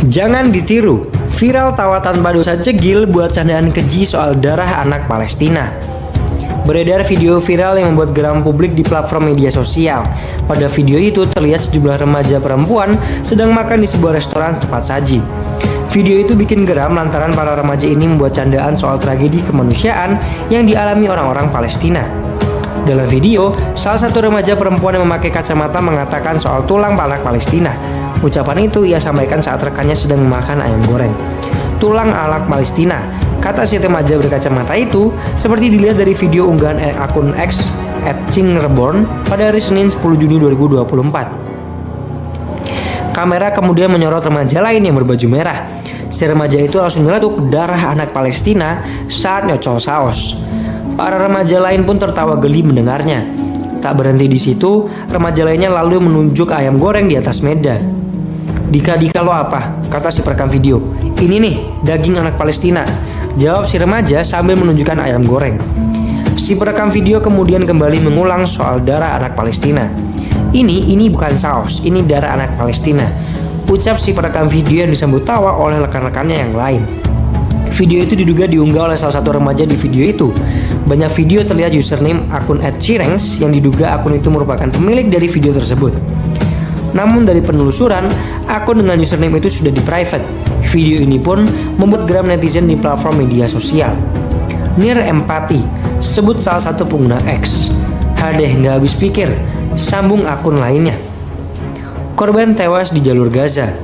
Jangan ditiru, viral tawa tanpa dosa cegil buat candaan keji soal darah anak Palestina. Beredar video viral yang membuat geram publik di platform media sosial. Pada video itu terlihat sejumlah remaja perempuan sedang makan di sebuah restoran cepat saji. Video itu bikin geram lantaran para remaja ini membuat candaan soal tragedi kemanusiaan yang dialami orang-orang Palestina. Dalam video, salah satu remaja perempuan yang memakai kacamata mengatakan soal tulang anak Palestina. Ucapan itu ia sampaikan saat rekannya sedang memakan ayam goreng. Tulang anak Palestina, kata si remaja berkacamata itu, seperti dilihat dari video unggahan akun X @cingreborn pada hari Senin 10 Juni 2024. Kamera kemudian menyorot remaja lain yang berbaju merah. Si remaja itu langsung nyeletuk darah anak Palestina saat nyocol saus. Para remaja lain pun tertawa geli mendengarnya. Tak berhenti di situ, remaja lainnya lalu menunjuk ayam goreng di atas meja. Dika lo apa? Kata si perekam video. Ini nih, daging anak Palestina. Jawab si remaja sambil menunjukkan ayam goreng. Si perekam video kemudian kembali mengulang soal darah anak Palestina. Ini bukan saus, ini darah anak Palestina. Ucap si perekam video yang disambut tawa oleh rekan-rekannya yang lain. Video itu diduga diunggah oleh salah satu remaja di video itu. Banyak video terlihat username akun @cirengs yang diduga akun itu merupakan pemilik dari video tersebut. Namun dari penelusuran, akun dengan username itu sudah di-private. Video ini pun membuat geram netizen di platform media sosial. Nir empati, sebut salah satu pengguna X. Hadeh nggak habis pikir, sambung akun lainnya. Korban tewas di jalur Gaza.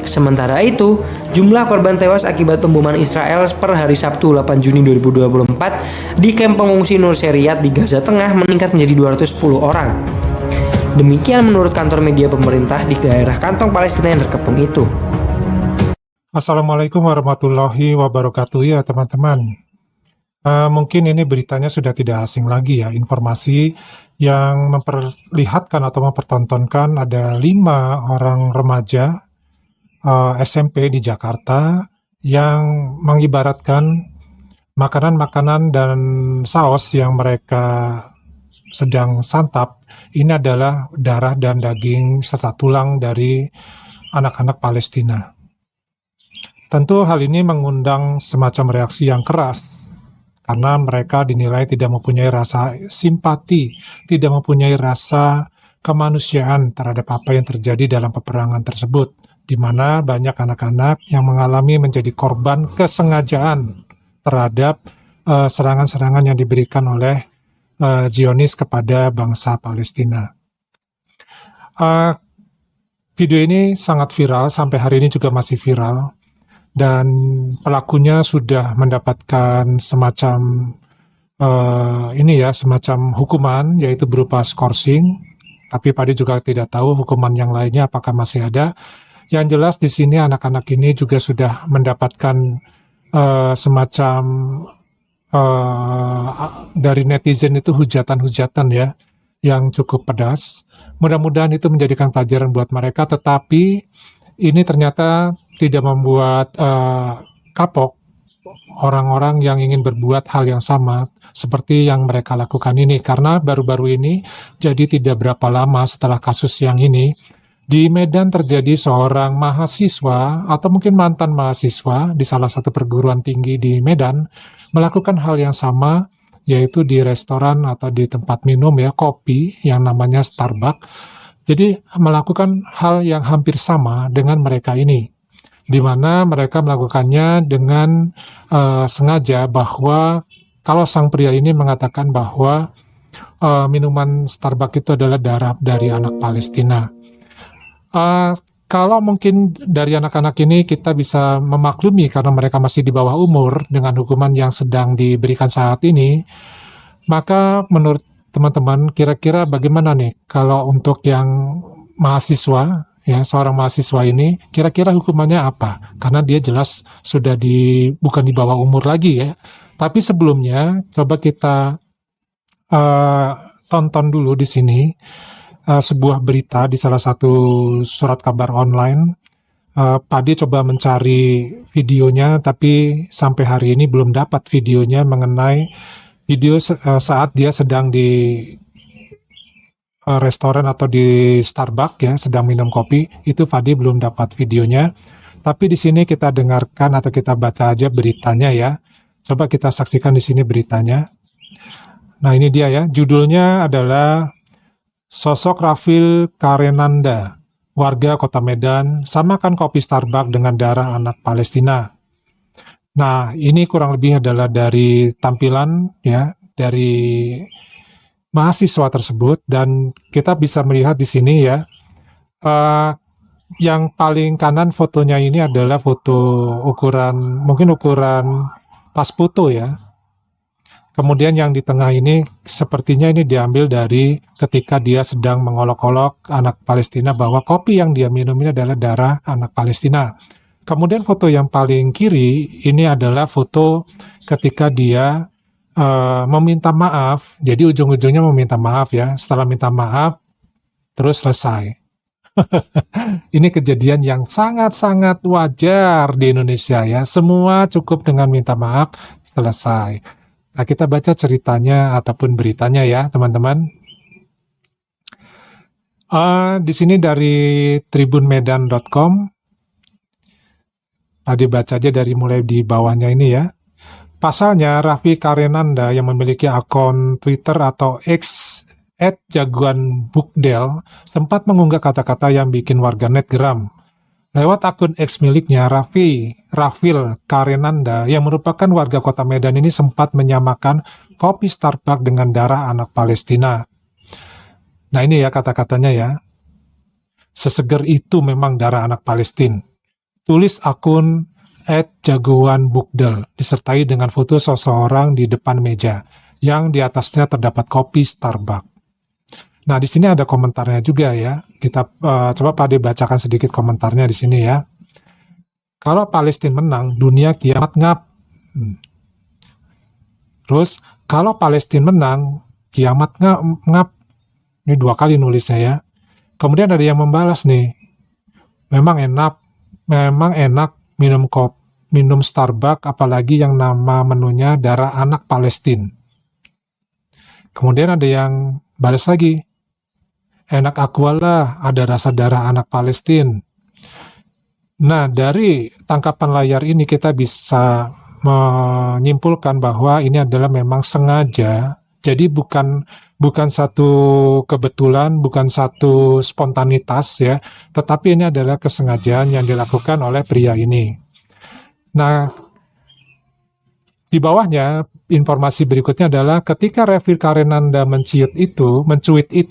Sementara itu, jumlah korban tewas akibat pemboman Israel per hari Sabtu 8 Juni 2024 di kamp pengungsi Nur Seriat di Gaza Tengah meningkat menjadi 210 orang. Demikian menurut kantor media pemerintah di daerah kantong Palestina yang terkepung itu. Assalamualaikum warahmatullahi wabarakatuh ya teman-teman. Mungkin ini beritanya sudah tidak asing lagi ya, informasi yang memperlihatkan atau mempertontonkan ada 5 orang remaja SMP di Jakarta yang mengibaratkan makanan-makanan dan saus yang mereka sedang santap ini adalah darah dan daging serta tulang dari anak-anak Palestina. Tentu hal ini mengundang semacam reaksi yang keras karena mereka dinilai tidak mempunyai rasa simpati, tidak mempunyai rasa kemanusiaan terhadap apa yang terjadi dalam peperangan tersebut, di mana banyak anak-anak yang mengalami menjadi korban kesengajaan terhadap serangan-serangan yang diberikan oleh Zionis kepada bangsa Palestina. Video ini sangat viral, sampai hari ini juga masih viral, dan pelakunya sudah mendapatkan semacam semacam hukuman, yaitu berupa skorsing. Tapi Padi juga tidak tahu hukuman yang lainnya apakah masih ada. Yang jelas di sini anak-anak ini juga sudah mendapatkan semacam dari netizen itu hujatan-hujatan ya, yang cukup pedas. Mudah-mudahan itu menjadikan pelajaran buat mereka, tetapi ini ternyata tidak membuat kapok orang-orang yang ingin berbuat hal yang sama seperti yang mereka lakukan ini, karena baru-baru ini, jadi tidak berapa lama setelah kasus yang ini, di Medan terjadi seorang mahasiswa atau mungkin mantan mahasiswa di salah satu perguruan tinggi di Medan melakukan hal yang sama, yaitu di restoran atau di tempat minum ya, kopi yang namanya Starbucks. Jadi melakukan hal yang hampir sama dengan mereka ini, di mana mereka melakukannya dengan sengaja, bahwa kalau sang pria ini mengatakan bahwa minuman Starbucks itu adalah darah dari anak Palestina. Kalau mungkin dari anak-anak ini kita bisa memaklumi karena mereka masih di bawah umur dengan hukuman yang sedang diberikan saat ini, maka menurut teman-teman kira-kira bagaimana nih kalau untuk yang mahasiswa, ya seorang mahasiswa ini kira-kira hukumannya apa? Karena dia jelas sudah bukan di bawah umur lagi ya. Tapi sebelumnya coba kita tonton dulu di sini sebuah berita di salah satu surat kabar online. Padi coba mencari videonya, tapi sampai hari ini belum dapat videonya mengenai video saat dia sedang di restoran atau di Starbucks ya, sedang minum kopi. Itu Padi belum dapat videonya. Tapi di sini kita dengarkan atau kita baca aja beritanya ya. Coba kita saksikan di sini beritanya. Nah, ini dia ya. Judulnya adalah Sosok Rafil Karenanda, warga Kota Medan, samakan kopi Starbucks dengan darah anak Palestina. Nah, ini kurang lebih adalah dari tampilan ya dari mahasiswa tersebut, dan kita bisa melihat di sini ya. Yang paling kanan fotonya ini adalah foto mungkin ukuran pas foto ya. Kemudian yang di tengah ini sepertinya ini diambil dari ketika dia sedang mengolok-olok anak Palestina bahwa kopi yang dia minum ini adalah darah anak Palestina. Kemudian foto yang paling kiri ini adalah foto ketika dia meminta maaf. Jadi ujung-ujungnya meminta maaf ya. Setelah minta maaf, terus selesai. Ini kejadian yang sangat-sangat wajar di Indonesia ya. Semua cukup dengan minta maaf, selesai. Nah, kita baca ceritanya ataupun beritanya ya, teman-teman. Di sini dari tribunmedan.com. Tadi baca aja dari mulai di bawahnya ini ya. Pasalnya, Raffi Karenanda yang memiliki akun Twitter atau X @jagoanbukdel sempat mengunggah kata-kata yang bikin warganet geram. Lewat akun X miliknya, Rafil Karenanda yang merupakan warga Kota Medan ini sempat menyamakan kopi Starbucks dengan darah anak Palestina. Nah, ini ya kata-katanya ya. Seseger itu memang darah anak Palestina. Tulis akun @jagoanbukdel disertai dengan foto seseorang di depan meja yang di atasnya terdapat kopi Starbucks. Nah, di sini ada komentarnya juga ya. Kita coba Pak Ade bacakan sedikit komentarnya di sini ya. Kalau Palestina menang, dunia kiamat ngap. Terus, kalau Palestina menang, kiamat ngap. Ini 2 kali nulisnya ya. Kemudian ada yang membalas nih. Memang enak minum Starbucks, apalagi yang nama menunya darah anak Palestina. Kemudian ada yang balas lagi. Enak akualah, ada rasa darah anak Palestina. Nah, dari tangkapan layar ini kita bisa menyimpulkan bahwa ini adalah memang sengaja. Jadi bukan satu kebetulan, bukan satu spontanitas ya, tetapi ini adalah kesengajaan yang dilakukan oleh pria ini. Nah, di bawahnya, informasi berikutnya adalah ketika Raffi Karenanda mencuit itu,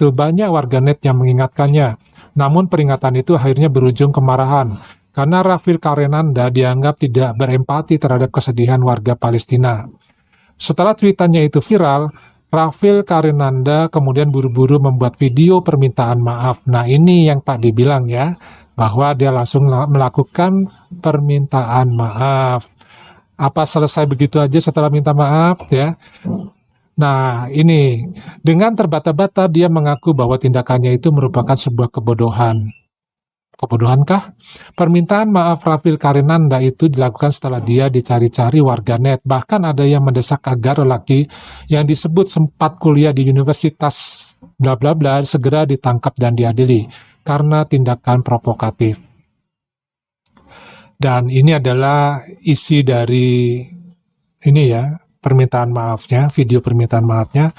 banyak warganet yang mengingatkannya. Namun peringatan itu akhirnya berujung kemarahan, karena Raffi Karenanda dianggap tidak berempati terhadap kesedihan warga Palestina. Setelah tweetannya itu viral, Raffi Karenanda kemudian buru-buru membuat video permintaan maaf. Nah, ini yang Pak dibilang ya, bahwa dia langsung melakukan permintaan maaf. Apa selesai begitu aja setelah minta maaf ya? Nah, ini dengan terbata-bata dia mengaku bahwa tindakannya itu merupakan sebuah kebodohan. Kebodohankah? Permintaan maaf Raffi Karenanda itu dilakukan setelah dia dicari-cari warganet. Bahkan ada yang mendesak agar lelaki yang disebut sempat kuliah di universitas bla bla bla segera ditangkap dan diadili karena tindakan provokatif. Dan ini adalah isi dari ini ya, permintaan maafnya, video permintaan maafnya.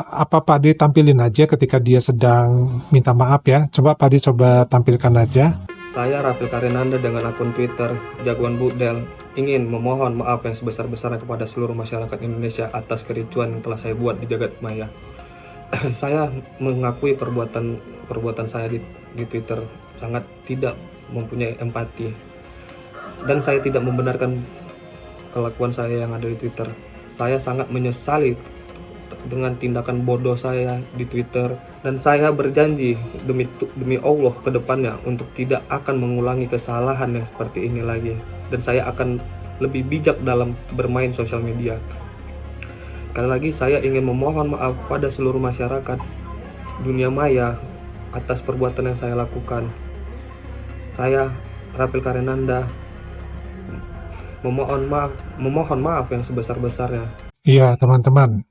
Apa Pak Ade tampilin aja ketika dia sedang minta maaf ya. Coba Pak Ade coba tampilkan aja. Saya Raffi Karenanda dengan akun Twitter Jagoan Bukdel ingin memohon maaf yang sebesar-besarnya kepada seluruh masyarakat Indonesia atas kericuan yang telah saya buat di jagat maya. Saya mengakui perbuatan saya di Twitter sangat tidak mempunyai empati, dan saya tidak membenarkan kelakuan saya yang ada di Twitter. Saya sangat menyesali dengan tindakan bodoh saya di Twitter, dan saya berjanji demi Allah ke depannya untuk tidak akan mengulangi kesalahan yang seperti ini lagi, dan saya akan lebih bijak dalam bermain sosial media. Sekali lagi saya ingin memohon maaf pada seluruh masyarakat dunia maya atas perbuatan yang saya lakukan. Saya, Raffi Karenanda, memohon maaf yang sebesar-besarnya. Iya, teman-teman.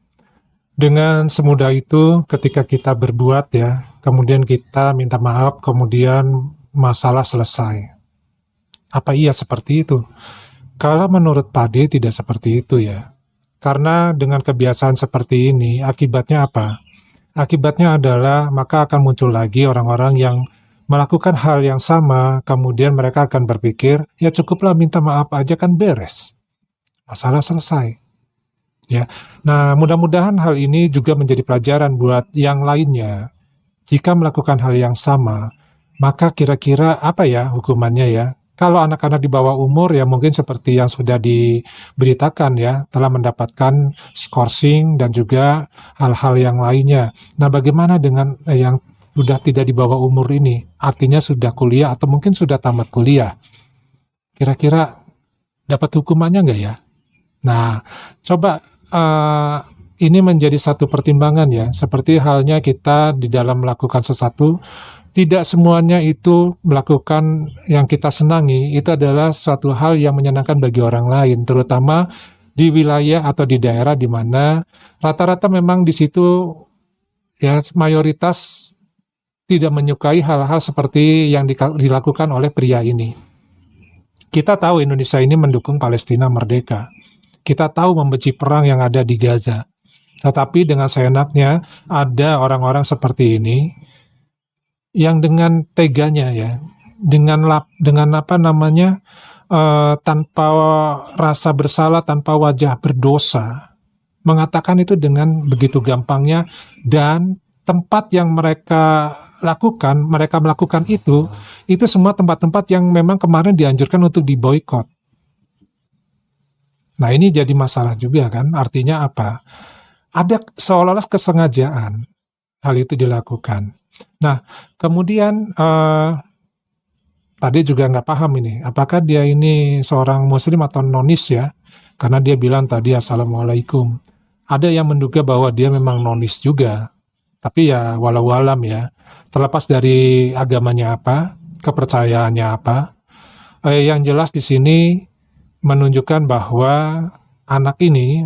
Dengan semudah itu, ketika kita berbuat ya, kemudian kita minta maaf, kemudian masalah selesai. Apa iya seperti itu? Kalau menurut Pak D tidak seperti itu ya. Karena dengan kebiasaan seperti ini, akibatnya apa? Akibatnya adalah maka akan muncul lagi orang-orang yang melakukan hal yang sama, kemudian mereka akan berpikir, ya cukuplah minta maaf aja kan beres. Masalah selesai. Ya. Nah, mudah-mudahan hal ini juga menjadi pelajaran buat yang lainnya. Jika melakukan hal yang sama, maka kira-kira apa ya hukumannya ya? Kalau anak-anak di bawah umur ya mungkin seperti yang sudah diberitakan ya, telah mendapatkan skorsing dan juga hal-hal yang lainnya. Nah, bagaimana dengan yang sudah tidak di bawah umur ini? Artinya sudah kuliah atau mungkin sudah tamat kuliah. Kira-kira dapat hukumannya nggak ya? Nah, coba ini menjadi satu pertimbangan ya, seperti halnya kita di dalam melakukan sesuatu, tidak semuanya itu melakukan yang kita senangi, itu adalah suatu hal yang menyenangkan bagi orang lain, terutama di wilayah atau di daerah di mana rata-rata memang di situ ya mayoritas tidak menyukai hal-hal seperti yang dilakukan oleh pria ini. Kita tahu Indonesia ini mendukung Palestina merdeka. Kita tahu membenci perang yang ada di Gaza. Tetapi dengan seenaknya ada orang-orang seperti ini yang dengan teganya ya, dengan apa namanya tanpa rasa bersalah, tanpa wajah berdosa, mengatakan itu dengan begitu gampangnya, dan tempat yang mereka melakukan itu semua tempat-tempat yang memang kemarin dianjurkan untuk diboikot. Nah, ini jadi masalah juga kan, artinya apa? Ada seolah-olah kesengajaan hal itu dilakukan. Nah, kemudian tadi juga nggak paham ini, apakah dia ini seorang muslim atau nonis ya, karena dia bilang tadi assalamualaikum. Ada yang menduga bahwa dia memang nonis juga, tapi ya walau alam ya, terlepas dari agamanya apa, kepercayaannya apa, yang jelas di sini menunjukkan bahwa anak ini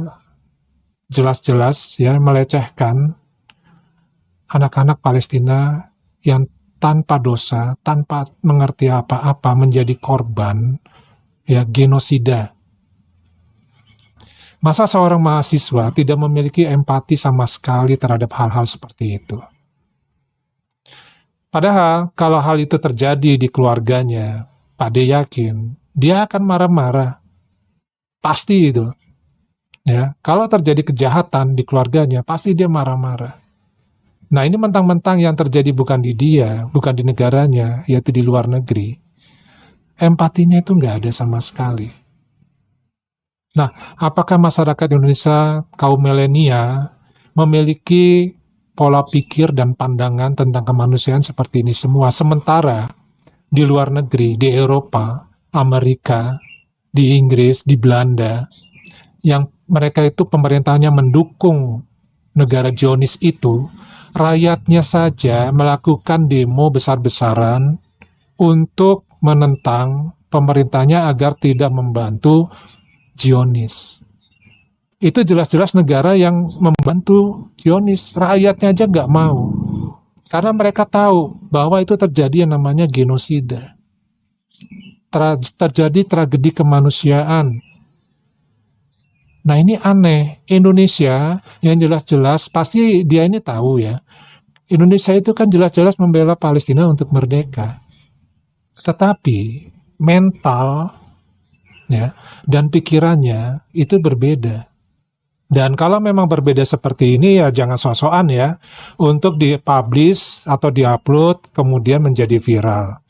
jelas-jelas ya melecehkan anak-anak Palestina yang tanpa dosa, tanpa mengerti apa-apa menjadi korban ya genosida. Masa seorang mahasiswa tidak memiliki empati sama sekali terhadap hal-hal seperti itu? Padahal kalau hal itu terjadi di keluarganya, Pak D yakin dia akan marah-marah. Pasti itu. Ya, kalau terjadi kejahatan di keluarganya, pasti dia marah-marah. Nah, ini mentang-mentang yang terjadi bukan di dia, bukan di negaranya, yaitu di luar negeri. Empatinya itu nggak ada sama sekali. Nah, apakah masyarakat Indonesia, kaum milenial, memiliki pola pikir dan pandangan tentang kemanusiaan seperti ini semua? Sementara di luar negeri, di Eropa, Amerika, di Inggris, di Belanda, yang mereka itu pemerintahnya mendukung negara Zionis itu, rakyatnya saja melakukan demo besar-besaran untuk menentang pemerintahnya agar tidak membantu Zionis. Itu jelas-jelas negara yang membantu Zionis, rakyatnya aja nggak mau. Karena mereka tahu bahwa itu terjadi yang namanya genosida. Terjadi tragedi kemanusiaan. Nah, ini aneh. Indonesia yang jelas-jelas pasti dia ini tahu ya. Indonesia itu kan jelas-jelas membela Palestina untuk merdeka. Tetapi mental ya dan pikirannya itu berbeda. Dan kalau memang berbeda seperti ini ya jangan sok-sokan ya untuk dipublish atau diupload kemudian menjadi viral.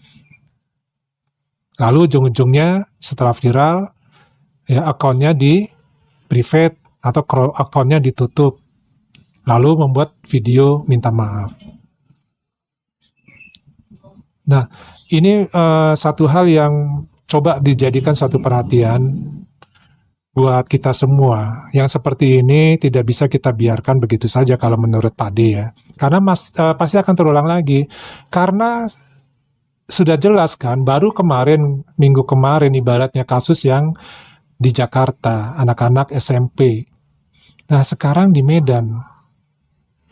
Lalu ujung-ujungnya setelah viral ya akunnya di private atau akunnya ditutup, lalu membuat video minta maaf. Nah, ini satu hal yang coba dijadikan satu perhatian buat kita semua. Yang seperti ini tidak bisa kita biarkan begitu saja kalau menurut Pak D ya. Karena pasti akan terulang lagi. Karena sudah jelas kan, baru minggu kemarin ibaratnya kasus yang di Jakarta, anak-anak SMP. Nah, sekarang di Medan,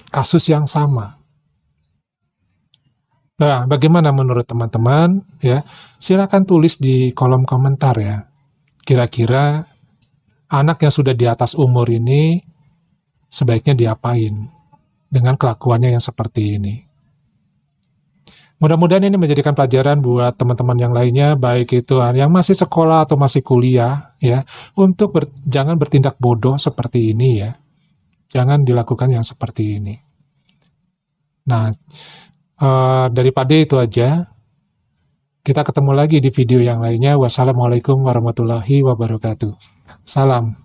kasus yang sama. Nah, bagaimana menurut teman-teman ya? Silakan tulis di kolom komentar ya. Kira-kira anak yang sudah di atas umur ini sebaiknya diapain dengan kelakuannya yang seperti ini. Mudah-mudahan ini menjadikan pelajaran buat teman-teman yang lainnya, baik itu yang masih sekolah atau masih kuliah, ya, untuk jangan bertindak bodoh seperti ini ya. Jangan dilakukan yang seperti ini. Nah, daripada itu aja, kita ketemu lagi di video yang lainnya. Wassalamualaikum warahmatullahi wabarakatuh. Salam.